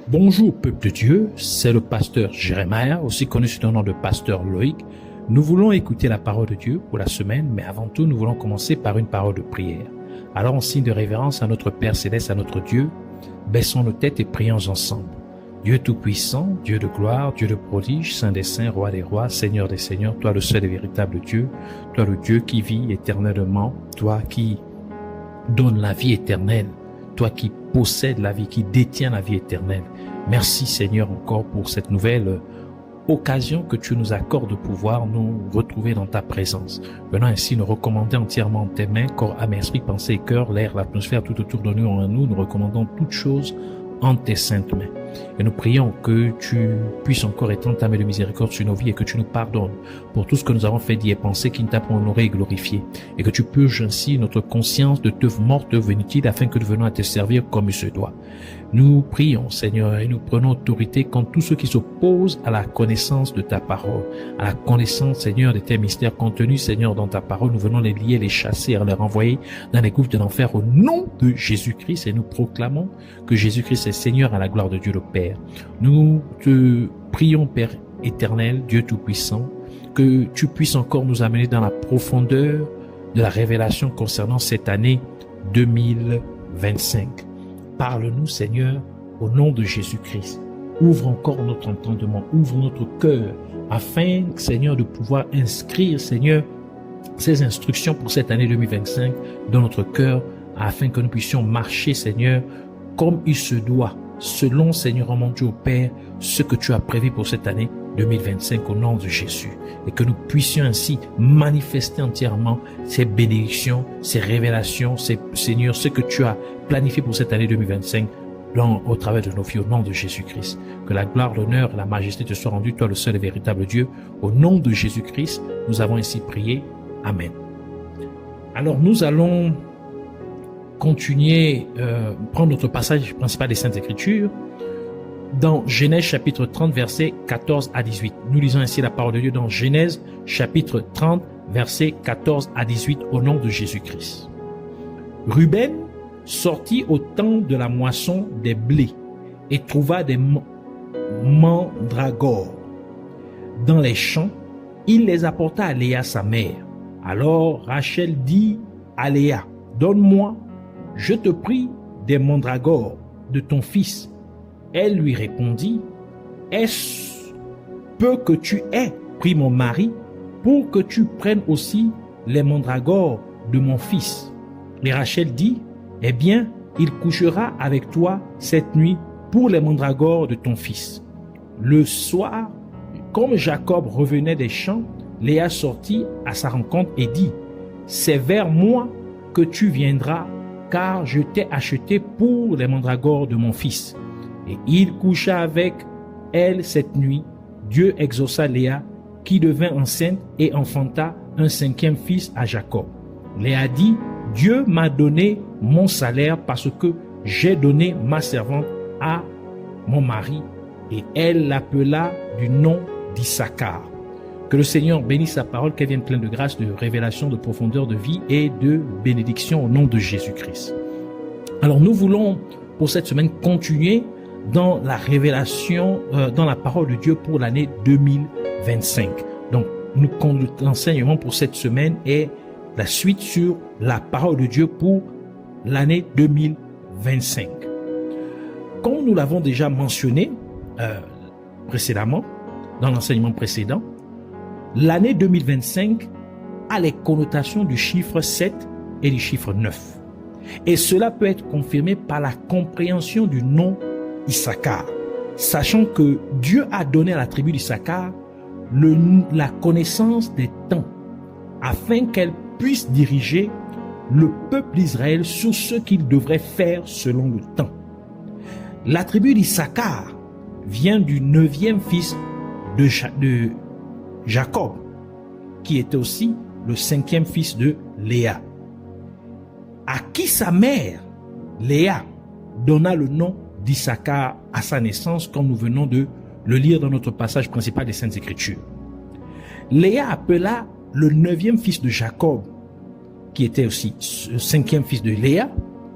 Bonjour peuple de Dieu, c'est le pasteur Jérémia, aussi connu sous le nom de pasteur Loïc. Nous voulons écouter la parole de Dieu pour la semaine, mais avant tout, nous voulons commencer par une parole de prière. Alors, en signe de révérence à notre Père Céleste, à notre Dieu, baissons nos têtes et prions ensemble. Dieu Tout-Puissant, Dieu de gloire, Dieu de prodige, Saint des saints, Roi des rois, Seigneur des seigneurs, toi le seul et véritable Dieu, toi le Dieu qui vit éternellement, toi qui donne la vie éternelle, toi qui possèdes la vie, qui détient la vie éternelle. Merci Seigneur encore pour cette nouvelle occasion que tu nous accordes de pouvoir nous retrouver dans ta présence. Venons ainsi nous recommander entièrement en tes mains, corps, âme, esprit, pensée et cœur, l'air, l'atmosphère tout autour de nous, en nous recommandons toutes choses en tes saintes mains. Et nous prions que tu puisses encore étendre ta main de miséricorde sur nos vies et que tu nous pardonnes pour tout ce que nous avons fait, dit et pensé qui ne t'a pas honoré et glorifié. Et que tu purges ainsi notre conscience de t'œuvres mortes, d'œuvres inutiles, afin que nous venions à te servir comme il se doit. Nous prions, Seigneur, et nous prenons autorité contre tous ceux qui s'opposent à la connaissance de ta parole, à la connaissance, Seigneur, de tes mystères contenus, Seigneur, dans ta parole. Nous venons les lier, les chasser et les renvoyer dans les gouffres de l'enfer au nom de Jésus-Christ, et nous proclamons que Jésus-Christ est Seigneur à la gloire de Dieu le Père. Nous te prions, Père éternel, Dieu Tout-Puissant, que tu puisses encore nous amener dans la profondeur de la révélation concernant cette année 2025. Parle-nous, Seigneur, au nom de Jésus-Christ. Ouvre encore notre entendement, ouvre notre cœur, afin, Seigneur, de pouvoir inscrire, Seigneur, ces instructions pour cette année 2025 dans notre cœur, afin que nous puissions marcher, Seigneur, comme il se doit, selon, Seigneur, mon Dieu, Père, ce que tu as prévu pour cette année 2025 au nom de Jésus. Et que nous puissions ainsi manifester entièrement ces bénédictions, ces révélations, Seigneur, ce que tu as planifié pour cette année 2025 au travers de nos vies, au nom de Jésus-Christ. Que la gloire, l'honneur et la majesté te soient rendues, toi le seul et véritable Dieu. Au nom de Jésus-Christ, nous avons ainsi prié. Amen. Alors nous allons continuer, prendre notre passage principal des Saintes Écritures dans Genèse chapitre 30 versets 14 à 18. Nous lisons ainsi la parole de Dieu dans Genèse chapitre 30 versets 14 à 18 au nom de Jésus-Christ. Ruben sortit au temps de la moisson des blés et trouva des mandragores dans les champs. Il les apporta à Léa sa mère. Alors Rachel dit à Léa, donne-moi, je te prie, des mandragores de ton fils. Elle lui répondit, est-ce peu que tu aies pris mon mari pour que tu prennes aussi les mandragores de mon fils? Et Rachel dit, eh bien, il couchera avec toi cette nuit pour les mandragores de ton fils. Le soir, comme Jacob revenait des champs, Léa sortit à sa rencontre et dit, c'est vers moi que tu viendras, car je t'ai acheté pour les mandragores de mon fils. Et il coucha avec elle cette nuit. Dieu exauça Léa, qui devint enceinte et enfanta un 5e fils à Jacob. Léa dit, Dieu m'a donné mon salaire parce que j'ai donné ma servante à mon mari. Et elle l'appela du nom d'Issachar. Que le Seigneur bénisse sa parole, qu'elle vienne pleine de grâce, de révélation, de profondeur de vie et de bénédiction au nom de Jésus-Christ. Alors nous voulons pour cette semaine continuer dans la révélation, dans la parole de Dieu pour l'année 2025. Donc l'enseignement pour cette semaine est la suite sur la parole de Dieu pour l'année 2025. Comme nous l'avons déjà mentionné précédemment, dans l'enseignement précédent, l'année 2025 a les connotations du chiffre 7 et du chiffre 9. Et cela peut être confirmé par la compréhension du nom Issachar, sachant que Dieu a donné à la tribu d'Issachar la connaissance des temps, afin qu'elle puisse diriger le peuple d'Israël sur ce qu'il devrait faire selon le temps. La tribu d'Issachar vient du 9e fils de Jacob, qui était aussi le 5e fils de Léa, à qui sa mère, Léa, donna le nom d'Issachar à sa naissance, comme nous venons de le lire dans notre passage principal des Saintes Écritures. Léa appela le 9e fils de Jacob, qui était aussi le 5e fils de Léa,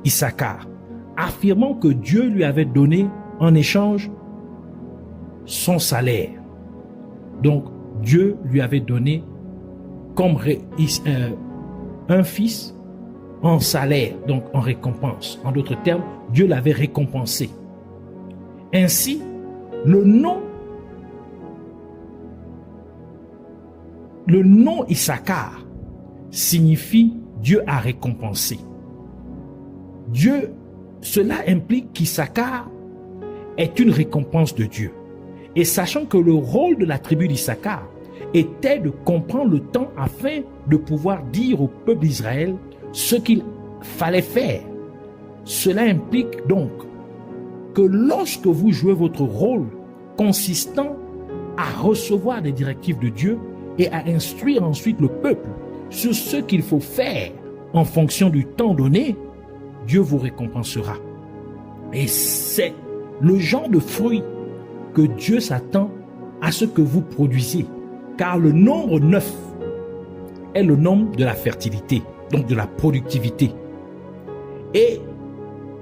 Issachar, affirmant que Dieu lui avait donné en échange son salaire. Donc, Dieu lui avait donné comme un fils en salaire, donc en récompense. En d'autres termes, Dieu l'avait récompensé. Ainsi, le nom Issachar signifie Dieu a récompensé. Cela implique qu'Issachar est une récompense de Dieu. Et sachant que le rôle de la tribu d'Issachar était de comprendre le temps afin de pouvoir dire au peuple d'Israël ce qu'il fallait faire. Cela implique donc que lorsque vous jouez votre rôle consistant à recevoir des directives de Dieu et à instruire ensuite le peuple sur ce qu'il faut faire en fonction du temps donné, Dieu vous récompensera. Et c'est le genre de fruit que Dieu s'attend à ce que vous produisez. Car le nombre 9 est le nombre de la fertilité, donc de la productivité. Et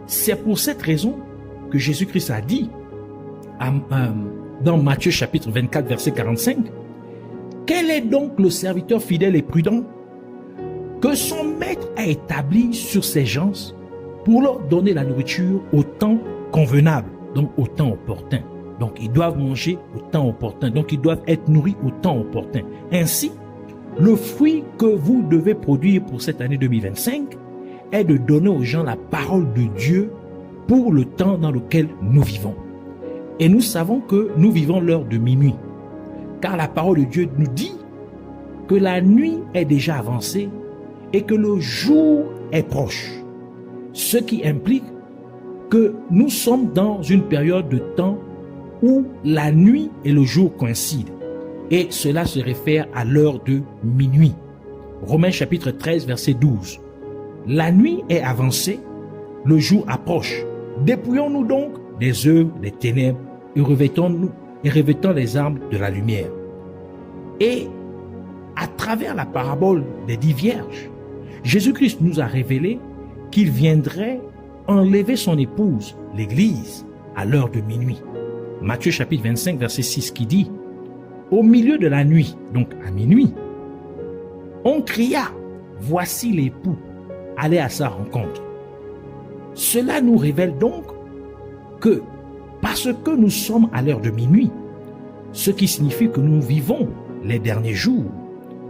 c'est pour cette raison que Jésus-Christ a dit dans Matthieu chapitre 24, verset 45, « Quel est donc le serviteur fidèle et prudent que son maître a établi sur ses gens pour leur donner la nourriture au temps convenable, donc au temps opportun. » Donc, ils doivent manger au temps opportun. Donc, ils doivent être nourris au temps opportun. Ainsi, le fruit que vous devez produire pour cette année 2025 est de donner aux gens la parole de Dieu pour le temps dans lequel nous vivons. Et nous savons que nous vivons l'heure de minuit. Car la parole de Dieu nous dit que la nuit est déjà avancée et que le jour est proche. Ce qui implique que nous sommes dans une période de temps où la nuit et le jour coïncident. Et cela se réfère à l'heure de minuit. Romains chapitre 13, verset 12. La nuit est avancée, le jour approche. Dépouillons-nous donc des œuvres des ténèbres et revêtons les armes de la lumière. Et à travers la parabole des 10 vierges, Jésus-Christ nous a révélé qu'il viendrait enlever son épouse, l'Église, à l'heure de minuit. Matthieu chapitre 25, verset 6 qui dit « Au milieu de la nuit, donc à minuit, on cria, voici l'époux, allez à sa rencontre. » Cela nous révèle donc que parce que nous sommes à l'heure de minuit, ce qui signifie que nous vivons les derniers jours,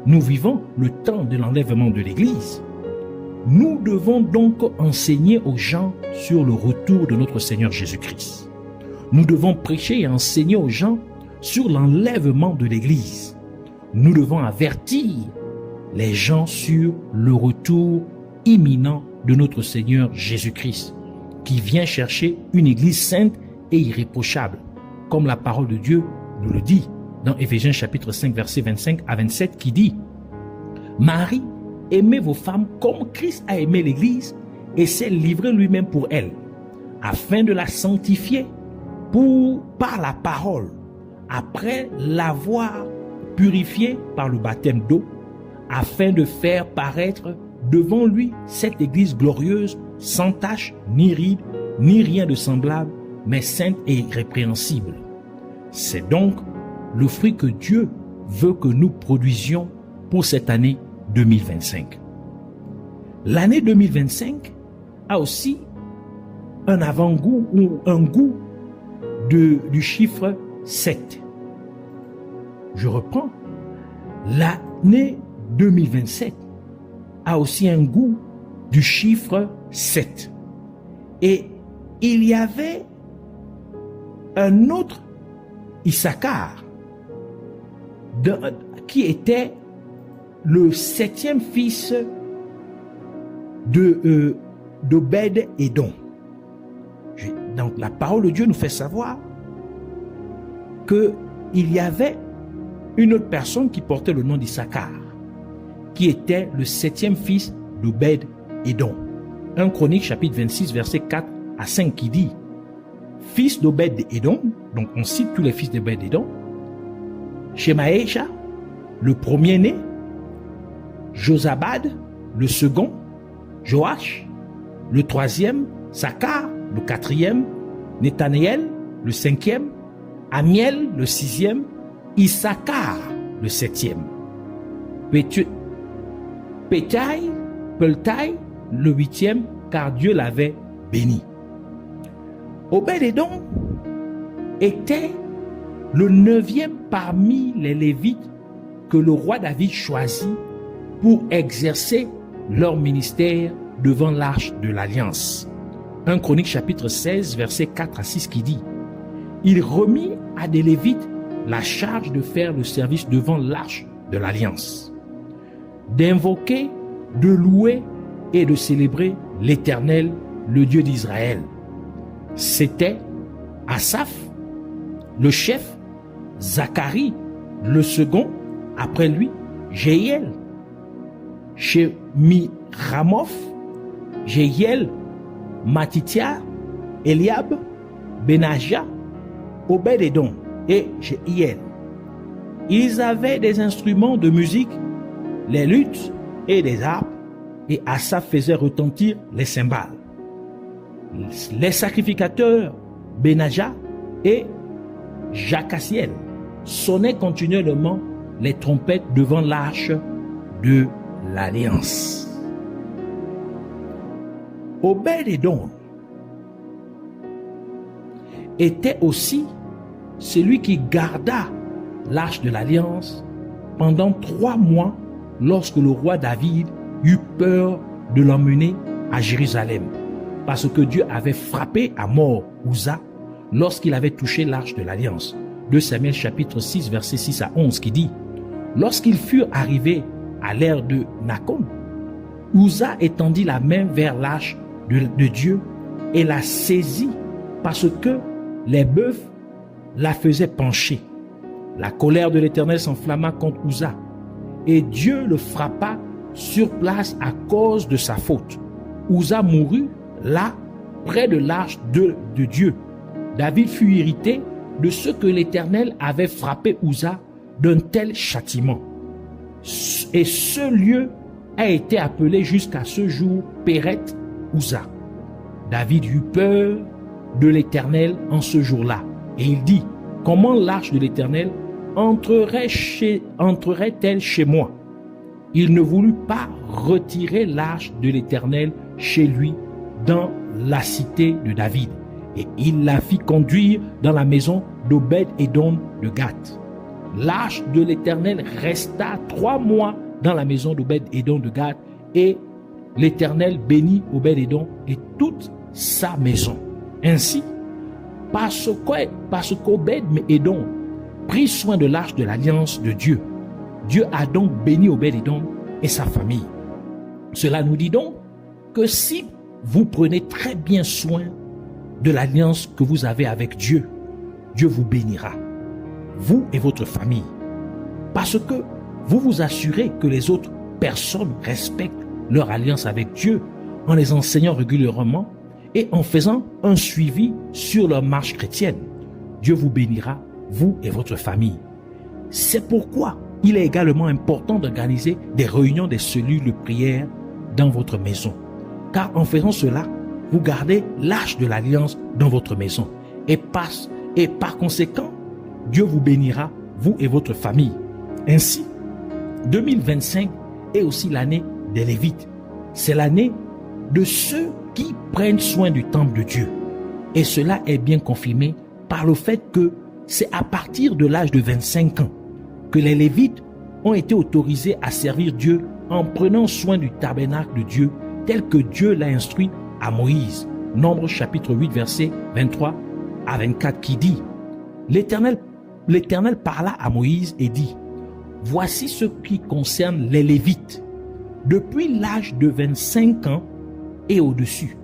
nous vivons le temps de l'enlèvement de l'Église, nous devons donc enseigner aux gens sur le retour de notre Seigneur Jésus-Christ. Nous devons prêcher et enseigner aux gens sur l'enlèvement de l'Église. Nous devons avertir les gens sur le retour imminent de notre Seigneur Jésus-Christ, qui vient chercher une Église sainte et irréprochable, comme la parole de Dieu nous le dit dans Éphésiens chapitre 5, versets 25 à 27, qui dit « Marie, aimez vos femmes comme Christ a aimé l'Église et s'est livré lui-même pour elle, afin de la sanctifier par la parole, après l'avoir purifiée par le baptême d'eau, afin de faire paraître devant lui cette Église glorieuse, sans tache, ni ride, ni rien de semblable, mais sainte et irrépréhensible. » C'est donc le fruit que Dieu veut que nous produisions pour cette année 2025. L'année 2025 a aussi un avant-goût ou un goût du chiffre 7. Je reprends. L'année 2027 a aussi un goût du chiffre 7. Et il y avait un autre Issachar qui était le 7e fils d'Obed-Édom. Donc la parole de Dieu nous fait savoir qu'il y avait une autre personne qui portait le nom d'Issachar, qui était le 7e fils d'Obed-Édom. 1 Chronique chapitre 26 verset 4 à 5 qui dit « Fils d'Obed-Édom », donc on cite tous les fils d'Obed-Édom, Shemaécha, le premier-né, Josabad, le second, Joach, le troisième, Sakar, le quatrième, Nethanéel, le 5e, Amiel le 6e, Issachar le 7e, Peltaï le 8e, car Dieu l'avait béni. Obed-Édom était le 9e parmi les Lévites que le roi David choisit pour exercer leur ministère devant l'arche de l'Alliance. 1 Chronique chapitre 16, versets 4 à 6 qui dit: il remit à des Lévites la charge de faire le service devant l'arche de l'Alliance, d'invoquer, de louer et de célébrer l'Éternel, le Dieu d'Israël. C'était Asaph, le chef, Zacharie, le second, après lui, Jéhiel, Shemiramoth, Jéhiel, Matithia, Eliab, Benaja, Obed-Édom et Jéhiel. Ils avaient des instruments de musique, les luttes et des harpes, et Asaph faisait retentir les cymbales. Les sacrificateurs Benaja et Jacassiel sonnaient continuellement les trompettes devant l'arche de l'Alliance. Obed-Édom était aussi celui qui garda l'arche de l'Alliance pendant 3 mois lorsque le roi David eut peur de l'emmener à Jérusalem, parce que Dieu avait frappé à mort Uza lorsqu'il avait touché l'arche de l'Alliance. 2 Samuel chapitre 6 versets 6 à 11 qui dit: lorsqu'ils furent arrivés à l'ère de Nakon, Uza étendit la main vers l'arche de Dieu et la saisit parce que les bœufs la faisaient pencher. La colère de l'Éternel s'enflamma contre Uza et Dieu le frappa sur place à cause de sa faute. Uza mourut là, près de l'arche de Dieu. David fut irrité de ce que l'Éternel avait frappé Uza d'un tel châtiment. Et ce lieu a été appelé jusqu'à ce jour Péret Uza. David eut peur de l'Éternel en ce jour-là. Et il dit: comment l'arche de l'Éternel entrerait-elle chez moi? Il ne voulut pas retirer l'arche de l'Éternel chez lui dans la cité de David. Et il la fit conduire dans la maison d'Obed-Édom de Gath. L'arche de l'Éternel resta 3 mois dans la maison d'Obed-Édom de Gath, et l'Éternel bénit Obed-Édom et toute sa maison. Ainsi, parce qu'Obed-Édom prit soin de l'arche de l'Alliance de Dieu, Dieu a donc béni Obed-Édom et sa famille. Cela nous dit donc que si vous prenez très bien soin de l'alliance que vous avez avec Dieu, Dieu vous bénira, vous et votre famille, parce que vous vous assurez que les autres personnes respectent leur alliance avec Dieu en les enseignant régulièrement et en faisant un suivi sur leur marche chrétienne. Dieu vous bénira, vous et votre famille. C'est pourquoi il est également important d'organiser des réunions des cellules de prière dans votre maison. Car en faisant cela, vous gardez l'arche de l'alliance dans votre maison. Et par conséquent, Dieu vous bénira, vous et votre famille. Ainsi, 2025 est aussi l'année des Lévites. C'est l'année de ceux qui prennent soin du temple de Dieu. Et cela est bien confirmé par le fait que c'est à partir de l'âge de 25 ans que les Lévites ont été autorisés à servir Dieu en prenant soin du tabernacle de Dieu tel que Dieu l'a instruit à Moïse. Nombre chapitre 8 verset 23 à 24 qui dit: L'Éternel parla à Moïse et dit: voici ce qui concerne les Lévites. Depuis l'âge de 25 ans et au-dessus,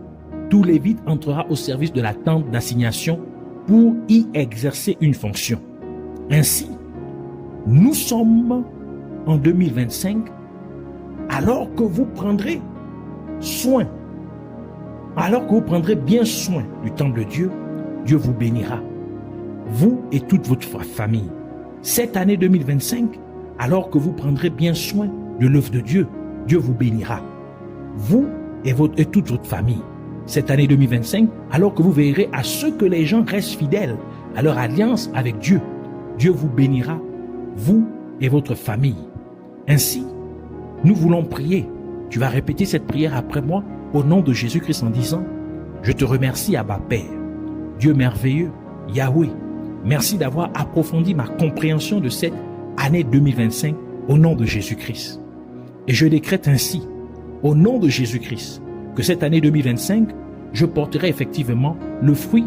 tout Lévite entrera au service de la tente d'assignation pour y exercer une fonction. Ainsi, nous sommes en 2025, alors que vous prendrez bien soin du temple de Dieu, Dieu vous bénira, vous et toute votre famille. Cette année 2025, alors que vous prendrez bien soin de l'œuvre de Dieu, Dieu vous bénira, vous et toute votre famille. cette année 2025, alors que vous veillerez à ce que les gens restent fidèles à leur alliance avec Dieu. Dieu vous bénira, vous et votre famille. Ainsi, nous voulons prier. Tu vas répéter cette prière après moi au nom de Jésus-Christ en disant: je te remercie, Abba Père, Dieu merveilleux, Yahweh. Merci d'avoir approfondi ma compréhension de cette année 2025 au nom de Jésus-Christ. Et je décrète ainsi, au nom de Jésus-Christ, que cette année 2025, je porterai effectivement le fruit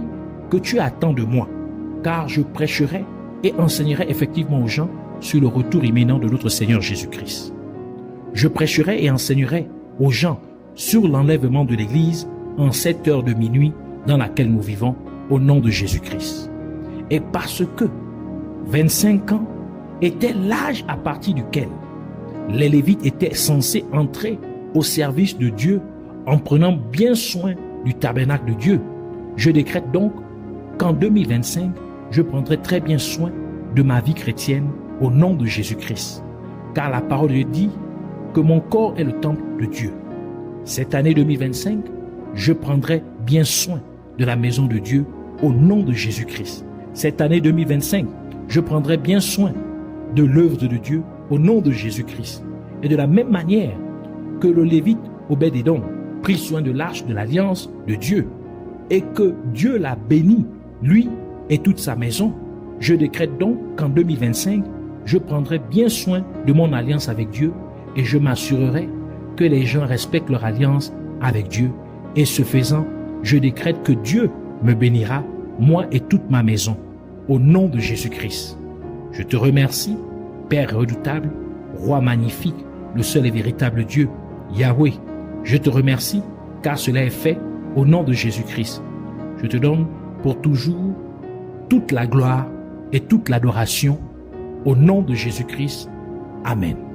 que tu attends de moi, car je prêcherai et enseignerai effectivement aux gens sur le retour imminent de notre Seigneur Jésus-Christ. Je prêcherai et enseignerai aux gens sur l'enlèvement de l'Église en cette heure de minuit dans laquelle nous vivons, au nom de Jésus-Christ. Et parce que 25 ans était l'âge à partir duquel les Lévites étaient censés entrer au service de Dieu en prenant bien soin du tabernacle de Dieu, je décrète donc qu'en 2025, je prendrai très bien soin de ma vie chrétienne au nom de Jésus-Christ. Car la parole de Dieu dit que mon corps est le temple de Dieu. Cette année 2025, je prendrai bien soin de la maison de Dieu au nom de Jésus-Christ. Cette année 2025, je prendrai bien soin de l'œuvre de Dieu au nom de Jésus-Christ. Et de la même manière que le Lévite Obed-Édom prit soin de l'arche de l'alliance de Dieu et que Dieu l'a béni, lui et toute sa maison, je décrète donc qu'en 2025, je prendrai bien soin de mon alliance avec Dieu et je m'assurerai que les gens respectent leur alliance avec Dieu. Et ce faisant, je décrète que Dieu me bénira, moi et toute ma maison, au nom de Jésus-Christ. Je te remercie, Père redoutable, Roi magnifique, le seul et véritable Dieu, Yahweh. Je te remercie car cela est fait au nom de Jésus-Christ. Je te donne pour toujours toute la gloire et toute l'adoration au nom de Jésus-Christ. Amen.